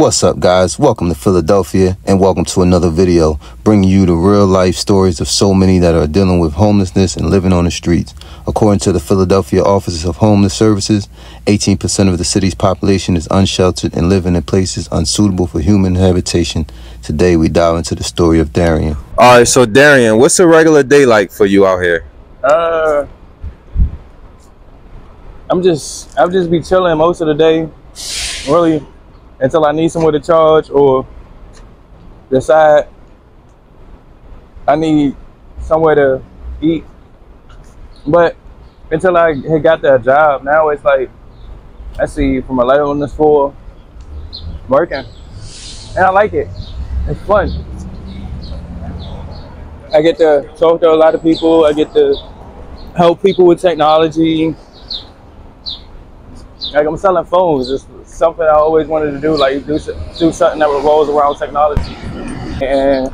What's up, guys? Welcome to Philadelphia and welcome to another video bringing you the real life stories of so many that are dealing with homelessness and living on the streets. According to the Philadelphia Office of Homeless Services, 18% of the city's population is unsheltered and living in places unsuitable for human habitation. Today we dive into the story of Durien. All right, so Durien, what's a regular day like for you out here? I'll just be chilling most of the day, really, until I need somewhere to charge or decide I need somewhere to eat. But until I had got that job, now it's like, I see from 11 on this floor, working, and I like it. It's fun. I get to talk to a lot of people. I get to help people with technology. Like, I'm selling phones. It's something I always wanted to do, like do something that revolves around technology, and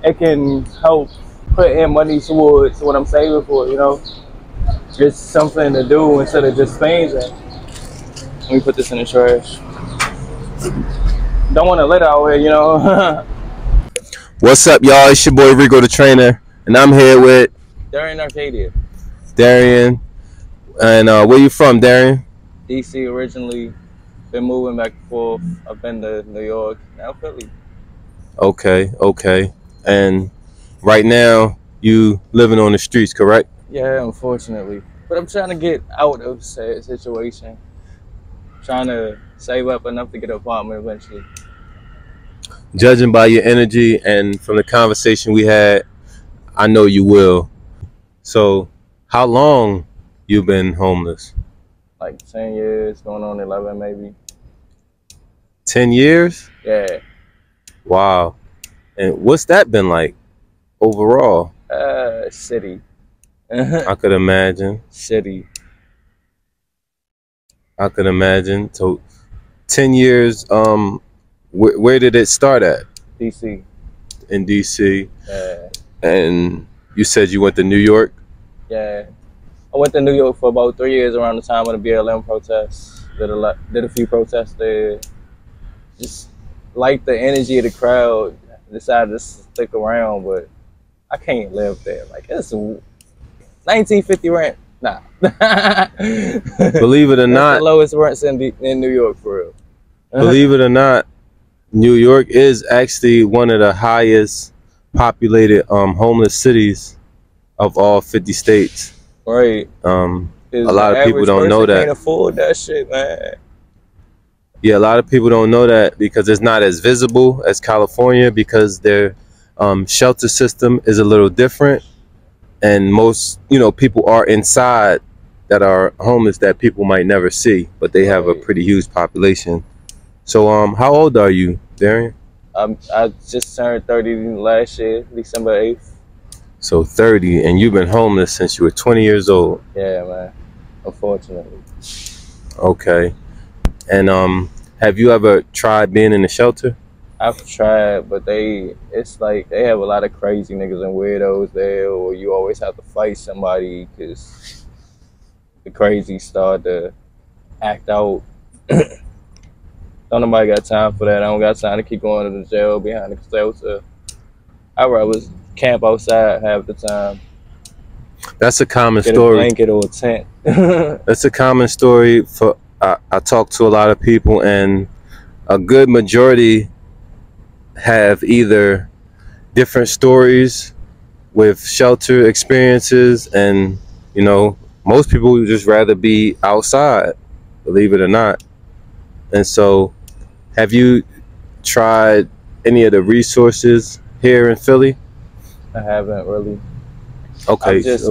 it can help put in money towards what I'm saving for. You know, it's something to do instead of just spending. Let me put this in the trash. Don't want to litter out here, you know. What's up, y'all? It's your boy Rico the Trainer, and I'm here with Durien Arcadia. Durien. And where you from, Durien? D.C. originally. Been moving back and forth. I've been to New York, now Philly. Okay. And right now, you living on the streets, correct? Yeah, unfortunately. But I'm trying to get out of said situation. Trying to save up enough to get an apartment eventually. Judging by your energy and from the conversation we had, I know you will. So, how long you been homeless? Like 10 years, going on 11 maybe. 10 years? Yeah. Wow. And what's that been like overall? City. I could imagine. City. I could imagine. So 10 years, where did it start at? DC. In DC. Yeah. And you said you went to New York? Yeah. I went to New York for about 3 years around the time of the BLM protests. Did a few protests there. Just like the energy of the crowd. Decided to stick around, but I can't live there. Like, it's $19.50 rent. Nah. Believe it or not, the lowest rents in New York, for real. Believe it or not, New York is actually one of the highest populated homeless cities of all 50 states. Right. A lot of people don't know that. Can't afford that shit, man. Yeah, a lot of people don't know that because it's not as visible as California, because their shelter system is a little different, and most people are inside that are homeless that people might never see, but they have a pretty huge population. So how old are you, Durien? I just turned 30 last year, December 8th. So 30, and you've been homeless since you were 20 years old. Yeah, man. Unfortunately. Okay. And have you ever tried being in a shelter? I've tried, but it's like they have a lot of crazy niggas and weirdos there, or you always have to fight somebody because the crazy start to act out. Don't nobody got time for that. I don't got time to keep going to the jail behind the shelter. I'd rather camp outside half the time. That's a common Get story. A blanket or a tent. That's a common story. I talk to a lot of people, and a good majority have either different stories with shelter experiences, and most people would just rather be outside, believe it or not. And so, have you tried any of the resources here in Philly? I haven't really. Okay. I've just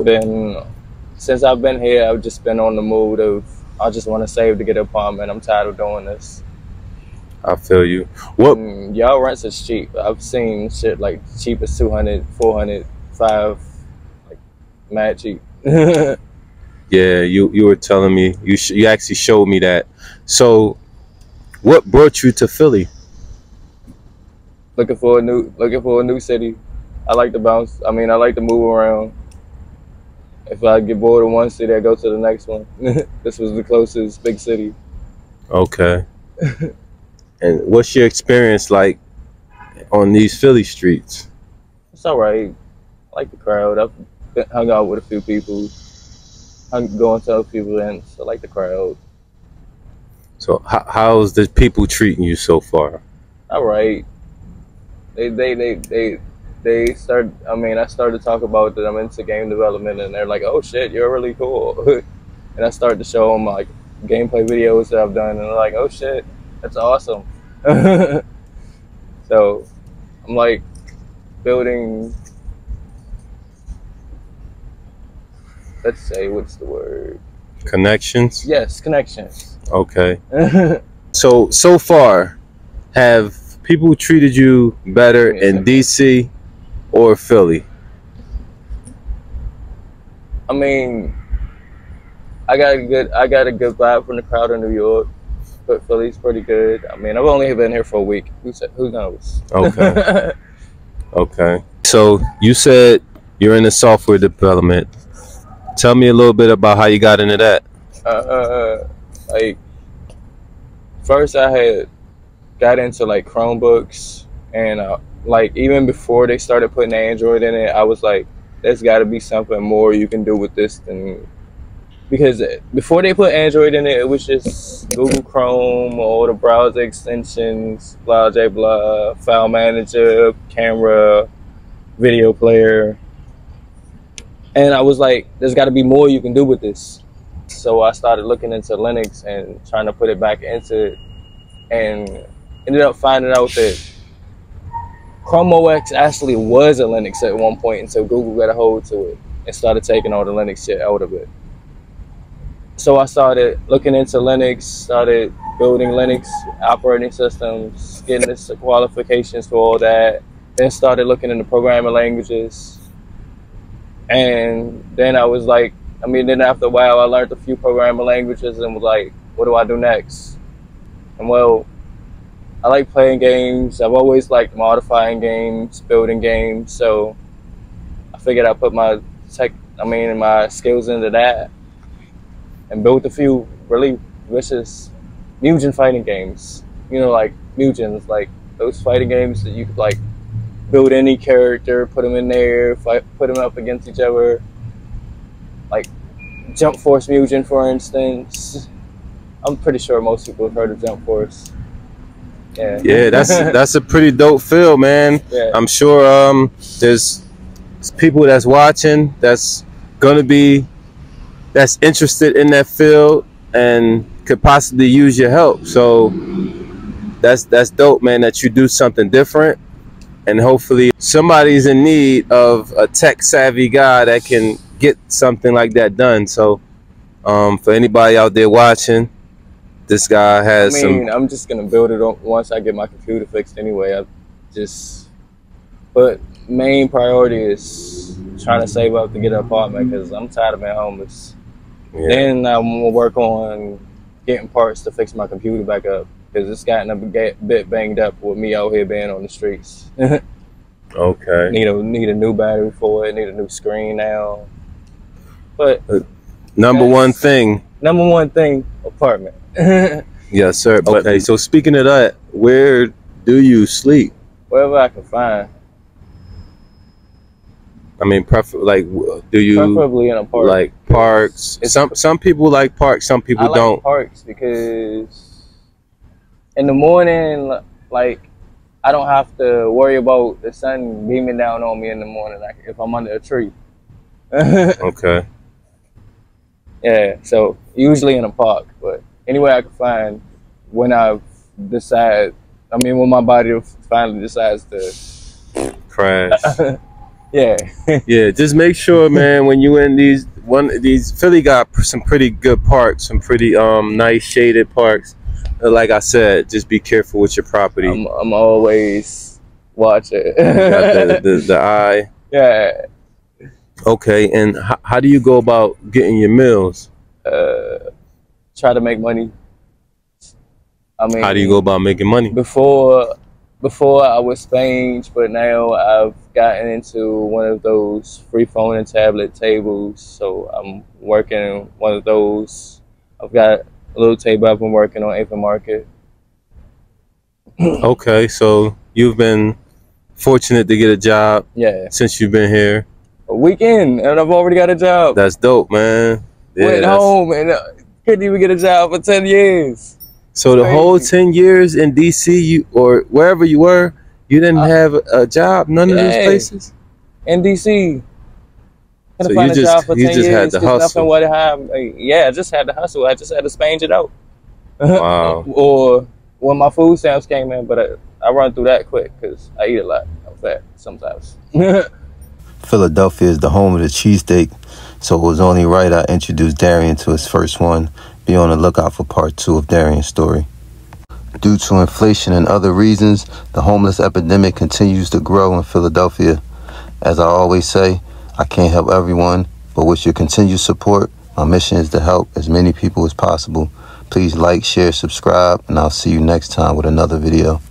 since I've been here, I've just been on the mood of, I just want to save to get an apartment. I'm tired of doing this. I feel you. What? Y'all rents is cheap. I've seen shit like cheap as 200, 400, 5, like mad cheap. Yeah, you were telling me, you actually showed me that. So, what brought you to Philly? Looking for a new city. I like to bounce. I mean, I like to move around. If I get bored of one city, I go to the next one. This was the closest big city. Okay. And what's your experience like on these Philly streets? It's all right. I like the crowd. I've hung out with a few people. I'm going to a few events. I like the crowd. So how's the people treating you so far? All right. They start. I mean, I started to talk about that I'm into game development, and they're like, "Oh shit, you're really cool." And I started to show them like gameplay videos that I've done, and they're like, "Oh shit, that's awesome." So I'm like building. Let's say, what's the word? Connections? Yes, connections. Okay. So far, have people treated you better in DC or Philly? I mean, I got a good vibe from the crowd in New York, but Philly's pretty good. I mean, I've only been here for a week. Who knows? Okay. Okay. So you said you're in the software development. Tell me a little bit about how you got into that. Like first I had got into like Chromebooks, and like even before they started putting Android in it, I was like, there's got to be something more you can do with this than, because before they put Android in it, it was just Google Chrome, all the browser extensions, blah blah blah, file manager, camera, video player. And I was like, there's got to be more you can do with this. So I started looking into Linux and trying to put it back into it, and ended up finding out that Chrome OS actually was a Linux at one point until Google got a hold to it and started taking all the Linux shit out of it. So I started looking into Linux, started building Linux operating systems, getting the qualifications for all that, then started looking into programming languages. And then I was like, then after a while I learned a few programming languages and was like, what do I do next? And well, I like playing games. I've always liked modifying games, building games. So I figured I'd put my my skills into that and built a few really vicious Mugen fighting games. You know, like Mugens, like those fighting games that you could like build any character, put them in there, put them up against each other. Like Jump Force Mugen, for instance. I'm pretty sure most people have heard of Jump Force. Yeah, that's a pretty dope feel, man. Yeah. I'm sure there's people that's watching that's interested in that field and could possibly use your help. So that's dope, man, that you do something different, and hopefully somebody's in need of a tech savvy guy that can get something like that done. So for anybody out there watching, this guy has I'm just gonna build it once I get my computer fixed anyway. But main priority is trying to save up to get an apartment because I'm tired of being homeless. Yeah. Then I'm gonna work on getting parts to fix my computer back up because it's gotten a bit banged up with me out here being on the streets. Okay. Need a new battery for it. Need a new screen now. But number one thing, apartment. Yes, sir. But okay, so speaking of that, where do you sleep? Wherever I can find. I mean, preferably in a park? Like parks. Some people like parks, some people don't. I like parks because in the morning, like, I don't have to worry about the sun beaming down on me in the morning, like if I'm under a tree. Okay. Yeah, so usually in a park, but anywhere I can find when when my body finally decides to crash. Yeah. Yeah, just make sure, man, when you in these Philly got some pretty good parks, some pretty nice shaded parks. Like I said, just be careful with your property. I'm always watching. Got the eye. Yeah. Okay, and how do you go about getting your meals? Try to make money. How do you go about making money? Before I was Spange, but now I've gotten into one of those free phone and tablet tables. So I'm working one of those. I've got a little table I've been working on Market. Okay, so you've been fortunate to get a job Yeah, since you've been here. a weekend, and I've already got a job. That's dope, man. Went home and couldn't even get a job for 10 years. So the whole 10 years in DC, or wherever you were, you didn't have a job, none of those places? In DC. So find you a job for 10 just had years, to 'cause hustle. nothing would have, yeah, I just had to hustle. I just had to spange it out. Wow. Or when my food stamps came in, but I run through that quick because I eat a lot. I'm fat sometimes. Philadelphia is the home of the cheesesteak, so it was only right I introduced Durien to his first one. Be on the lookout for part 2 of Durien's story. Due to inflation and other reasons, the homeless epidemic continues to grow in Philadelphia. As I always say, I can't help everyone, but with your continued support, my mission is to help as many people as possible. Please like, share, subscribe, and I'll see you next time with another video.